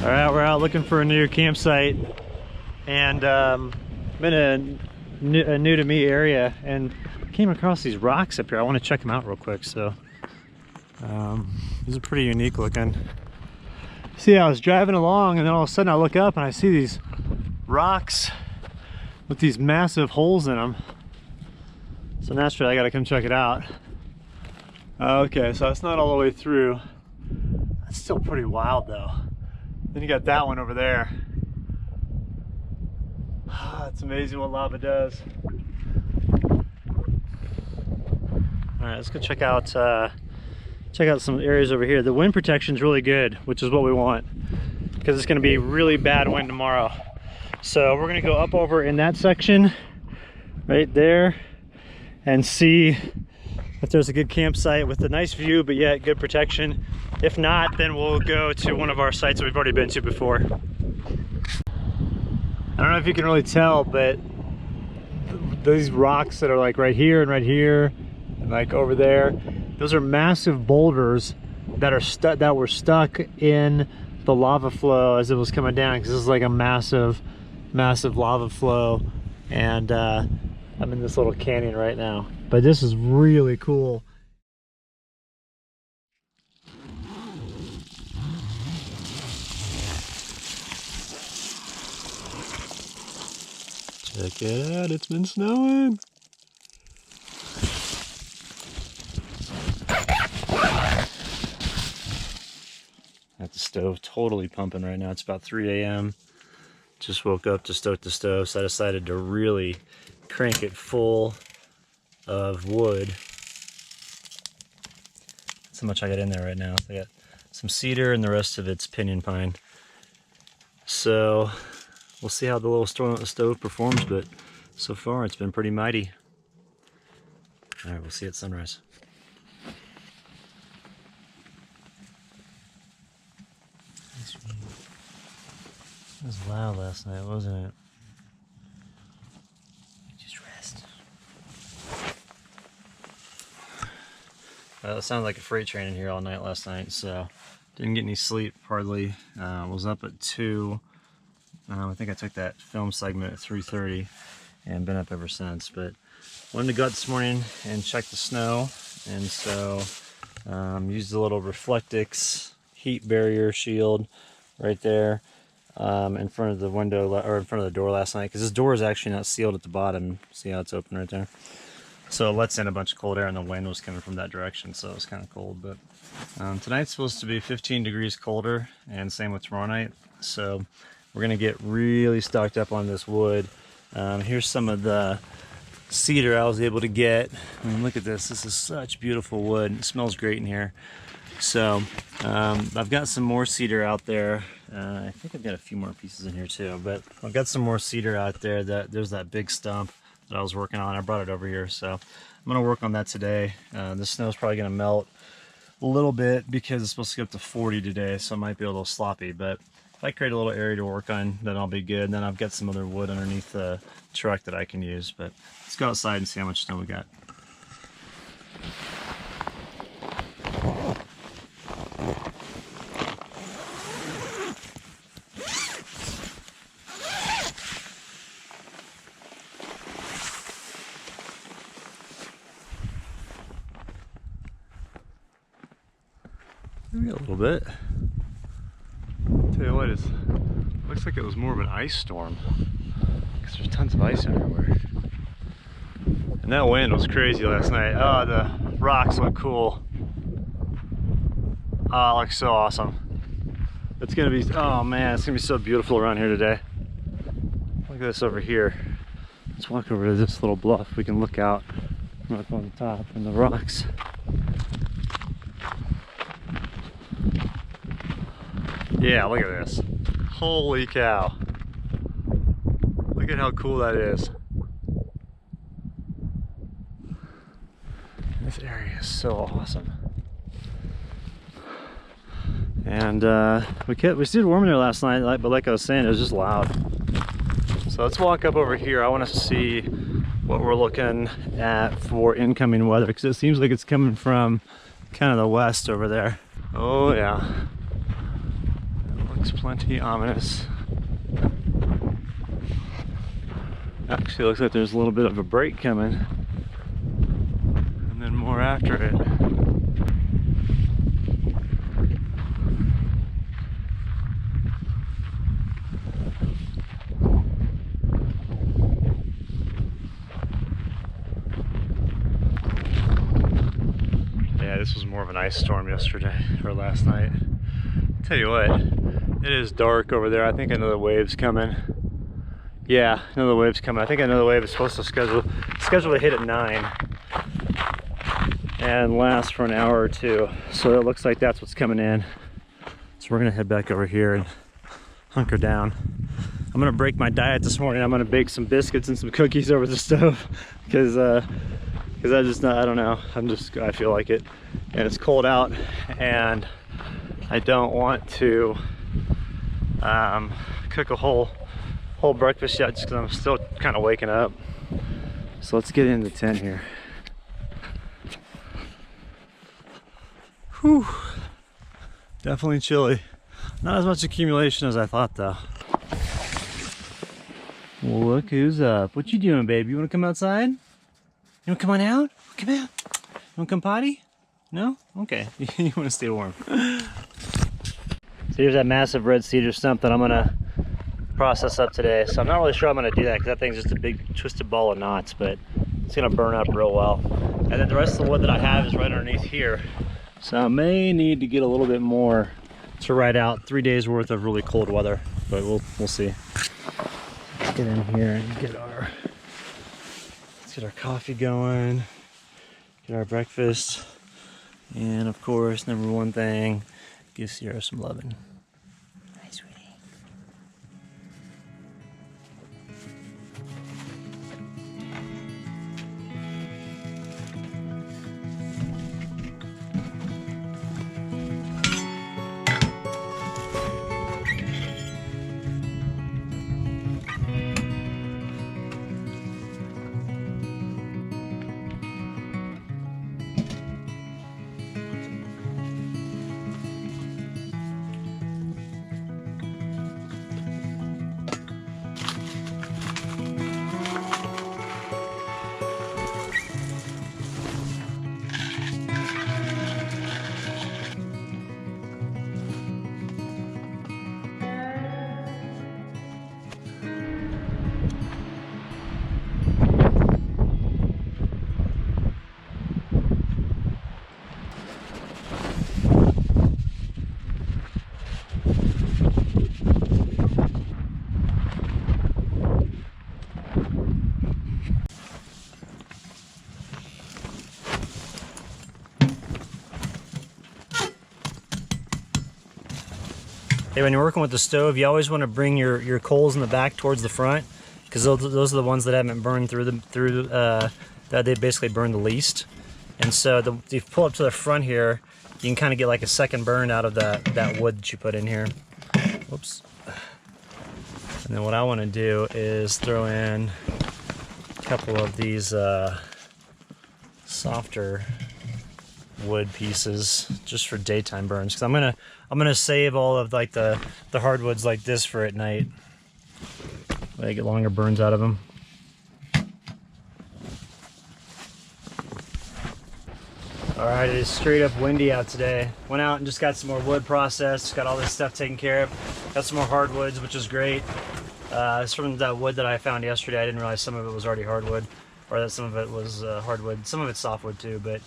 All right, we're out looking for a new campsite, and I'm in a new to me area, and came across these rocks up here. I want to check them out real quick. So these are pretty unique looking. See, I was driving along, and then all of a sudden I look up and I see these rocks with these massive holes in them. So naturally I got to come check it out. Okay, so it's not all the way through. That's still pretty wild though. Then you got that one over there. It's amazing what lava does. All right, let's go check out some areas over here. The wind protection is really good, which is what we want, because it's going to be really bad wind tomorrow. So we're going to go up over in that section right there and see if there's a good campsite with a nice view but yet good protection. If not, then we'll go to one of our sites that we've already been to before. I don't know if you can really tell, but these rocks that are like right here and like over there, those are massive boulders that were stuck in the lava flow as it was coming down, because this is like a massive lava flow, and I'm in this little canyon right now. But this is really cool. Check it out, it's been snowing. At the stove, totally pumping right now. It's about 3 a.m. Just woke up to stoke the stove, so I decided to really crank it full of wood. That's how much I got in there right now. I got some cedar and the rest of it's pinyon pine. So we'll see how the little stove performs, but so far it's been pretty mighty. All right, we'll see at sunrise. It was loud last night, wasn't it? Just rest. Well, it sounded like a freight train in here all night last night, so didn't get any sleep hardly. Was up at 2. I think I took that film segment at 3:30 and been up ever since. But wanted to go out this morning and check the snow, and so used the little Reflectix heat barrier shield right there in front of the window, or in front of the door last night, because this door is actually not sealed at the bottom. See how it's open right there? So it lets in a bunch of cold air, and the wind was coming from that direction, so it was kind of cold. But tonight's supposed to be 15 degrees colder, and same with tomorrow night. So we're gonna get really stocked up on this wood. Here's some of the cedar I was able to get. I mean, look at this. This is such beautiful wood. It smells great in here. So I've got some more cedar out there. I think I've got a few more pieces in here too, but I've got some more cedar out there. There's that big stump that I was working on. I brought it over here, so I'm gonna work on that today. The snow's probably gonna melt a little bit because it's supposed to get up to 40 today, so it might be a little sloppy, but if I create a little area to work on, then I'll be good. And then I've got some other wood underneath the truck that I can use. But let's go outside and see how much snow we got. Maybe a little bit. Tell you what, it looks like it was more of an ice storm, because there's tons of ice everywhere. And that wind was crazy last night. Oh, the rocks look cool. Oh, it looks so awesome. It's gonna be, oh man, it's gonna be so beautiful around here today. Look at this over here. Let's walk over to this little bluff. We can look out from up on the top and the rocks. Yeah, look at this. Holy cow. Look at how cool that is. This area is so awesome. And we stayed warm in there last night, but like I was saying, it was just loud. So let's walk up over here. I want to see what we're looking at for incoming weather, because it seems like it's coming from kind of the west over there. Oh yeah. Looks plenty ominous. Actually, looks like there's a little bit of a break coming, and then more after it. Yeah, this was more of an ice storm yesterday, or last night. Tell you what, it is dark over there. I think another wave's coming. Yeah, another wave's coming. I think another wave is supposed to schedule to hit at 9 and last for an hour or two. So it looks like that's what's coming in. So we're gonna head back over here and hunker down. I'm gonna break my diet this morning. I'm gonna bake some biscuits and some cookies over the stove because I don't know. I feel like it, and it's cold out, and I don't want to cook a whole breakfast yet, just because I'm still kind of waking up. So let's get in the tent here. Whew, definitely chilly. Not as much accumulation as I thought though. Well, look who's up. What you doing, baby? You want to come outside? You want to come on out? Come out. You want to come potty? No? Okay. You want to stay warm. So here's that massive red cedar stump that I'm gonna process up today. So I'm not really sure I'm gonna do that because that thing's just a big twisted ball of knots, but it's gonna burn up real well. And then the rest of the wood that I have is right underneath here. So I may need to get a little bit more to ride out 3 days worth of really cold weather, but we'll see. Let's get in here and get our coffee going, get our breakfast, and of course, number one thing, give Sierra some loving. Hi, sweetie. Hey, when you're working with the stove, you always want to bring your coals in the back towards the front, because those are the ones that haven't burned that they basically burned the least. And so if you pull up to the front here, you can kind of get like a second burn out of that wood that you put in here. Whoops. And then what I want to do is throw in a couple of these softer wood pieces just for daytime burns, because I'm gonna save all of like the hardwoods like this for at night. I get longer burns out of them. All right, it is straight up windy out today. Went out and just got some more wood processed, got all this stuff taken care of. Got some more hardwoods, which is great. It's from that wood that I found yesterday. I didn't realize some of it was already hardwood, or that some of it was hardwood. Some of it's softwood too, but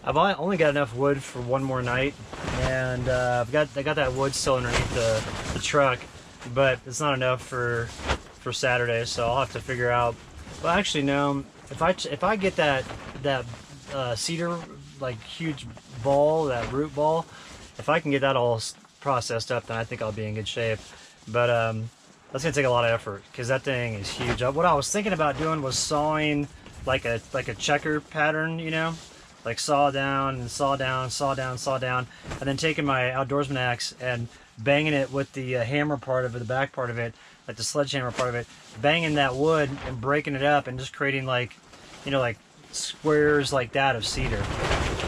I've only got enough wood for one more night, and I got that wood still underneath the truck, but it's not enough for Saturday, so I'll have to figure out. Well, actually, no. If I get that cedar, like huge ball, that root ball, if I can get that all processed up, then I think I'll be in good shape. But that's gonna take a lot of effort because that thing is huge. What I was thinking about doing was sawing like a checker pattern, you know, like saw down and saw down, saw down, saw down, and then taking my outdoorsman axe and banging it with the hammer part of it, the back part of it, like the sledgehammer part of it, banging that wood and breaking it up and just creating like, you know, like squares like that of cedar.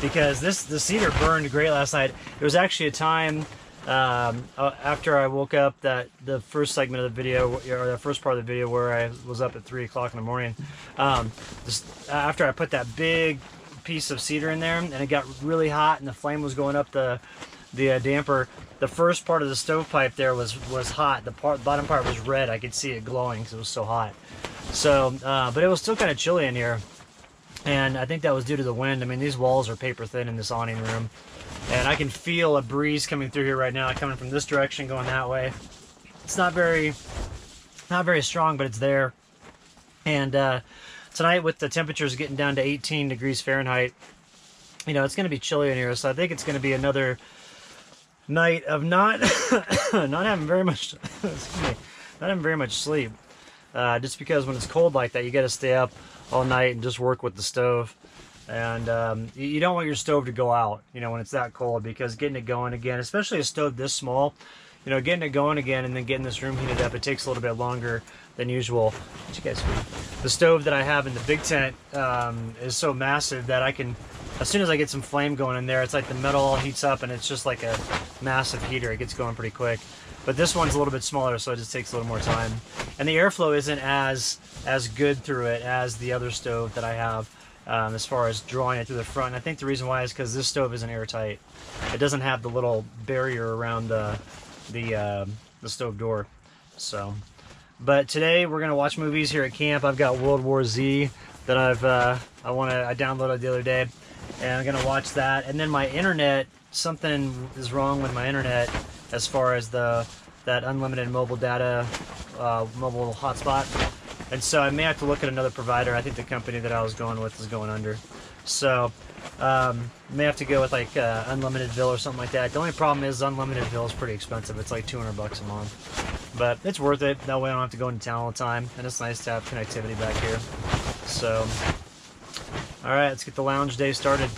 Because the cedar burned great last night. There was actually a time after I woke up, the first segment of the video, or the first part of the video where I was up at 3 o'clock in the morning, after I put that big piece of cedar in there and it got really hot and the flame was going up the damper, the first part of the stovepipe there was hot. The bottom part was red. I could see it glowing because it was so hot. So, but it was still kind of chilly in here, and I think that was due to the wind. I mean, these walls are paper thin in this awning room, and I can feel a breeze coming through here right now, coming from this direction, going that way. It's not very strong, but it's there. And tonight, with the temperatures getting down to 18 degrees Fahrenheit, you know, it's going to be chilly in here. So I think it's going to be another night of not having very much excuse me, not having very much sleep. Just because when it's cold like that, you got to stay up all night and just work with the stove. And you don't want your stove to go out, you know, when it's that cold, because getting it going again, especially a stove this small, you know, getting it going again and then getting this room heated up, it takes a little bit longer than usual. What you guys do? The stove that I have in the big tent is so massive that I can, as soon as I get some flame going in there, it's like the metal all heats up and it's just like a massive heater. It gets going pretty quick. But this one's a little bit smaller, so it just takes a little more time. And the airflow isn't as good through it as the other stove that I have, as far as drawing it through the front. And I think the reason why is because this stove isn't airtight. It doesn't have the little barrier around the stove door. So, but today we're gonna watch movies here at camp. I've got World War Z that I downloaded the other day, and I'm gonna watch that. And then my internet, something is wrong with my internet as far as that unlimited mobile data, mobile hotspot. And so I may have to look at another provider. I think the company that I was going with is going under. So may have to go with like Unlimitedville or something like that. The only problem is Unlimitedville is pretty expensive. It's like $200 a month. But it's worth it. That way I don't have to go into town all the time. And it's nice to have connectivity back here. So, all right, let's get the lounge day started.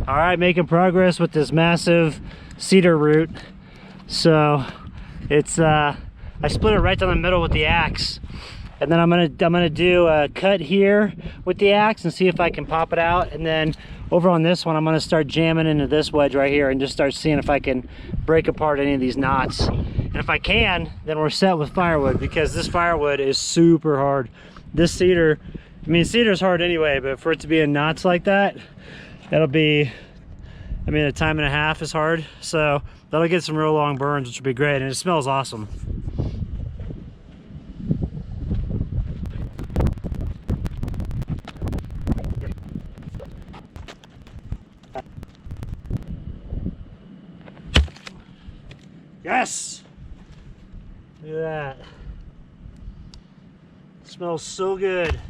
All right, making progress with this massive cedar root. So it's I split it right down the middle with the axe, and then I'm gonna do a cut here with the axe and see if I can pop it out. And then over on this one, I'm gonna start jamming into this wedge right here and just start seeing if I can break apart any of these knots. And if I can, then we're set with firewood, because this firewood is super hard. This cedar, I mean, cedar's hard anyway, but for it to be in knots like that, that'll be, I mean, a time and a half is hard. So that'll get some real long burns, which will be great. And it smells awesome. Yes! Look at that. It smells so good.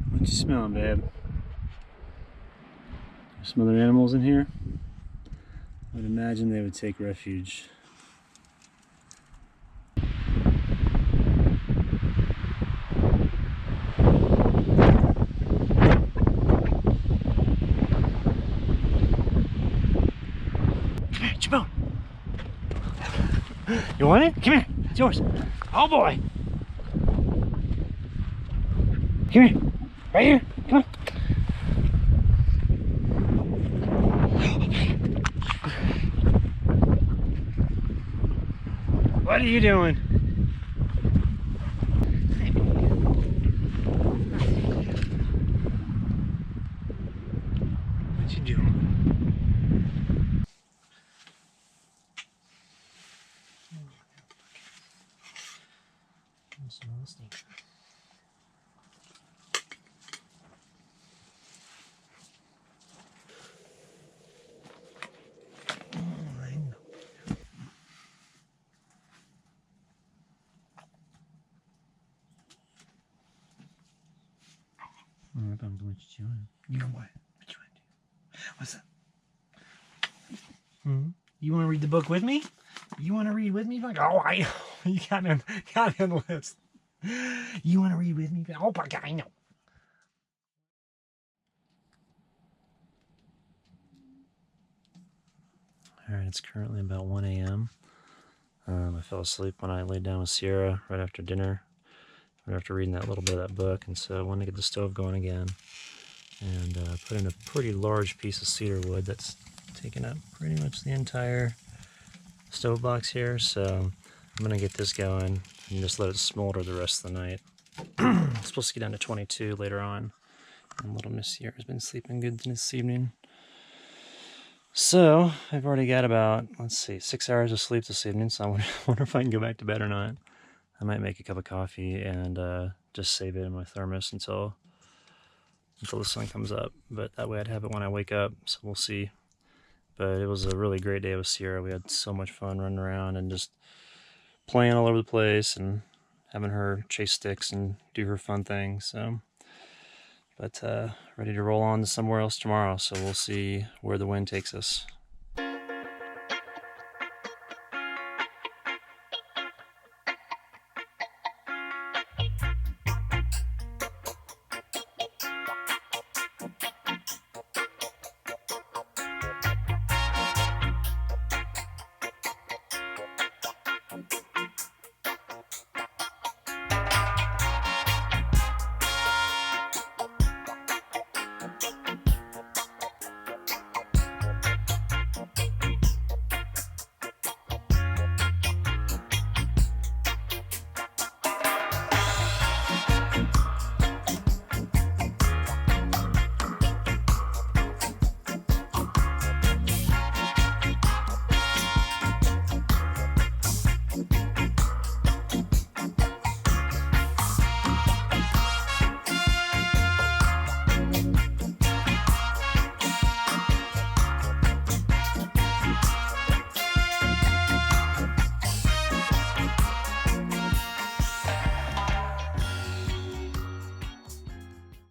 What you smelling, babe? Some other animals in here. I would imagine they would take refuge. Come here, Jimbo. You want it? Come here. It's yours. Oh boy. Come here. Right here. Come on. What are you doing? What you doing? You know what? What you want to do? What's up? You want to read the book with me? You want to read with me? Like, oh, I know. You got me on the list. You want to read with me? Oh, I know. All right, it's currently about 1 a.m. I fell asleep when I laid down with Sierra right after dinner, right after reading that little bit of that book, and so I wanted to get the stove going again. And put in a pretty large piece of cedar wood that's taking up pretty much the entire stove box here. So I'm gonna get this going and just let it smolder the rest of the night. It's supposed to get down to 22 later on. And little Miss Sierra has been sleeping good this evening. So I've already got about, let's see, 6 hours of sleep this evening. So I wonder if I can go back to bed or not. I might make a cup of coffee and just save it in my thermos until the sun comes up, but that way I'd have it when I wake up, so we'll see. But it was a really great day with Sierra. We had so much fun running around and just playing all over the place and having her chase sticks and do her fun things. So, but ready to roll on to somewhere else tomorrow, so we'll see where the wind takes us.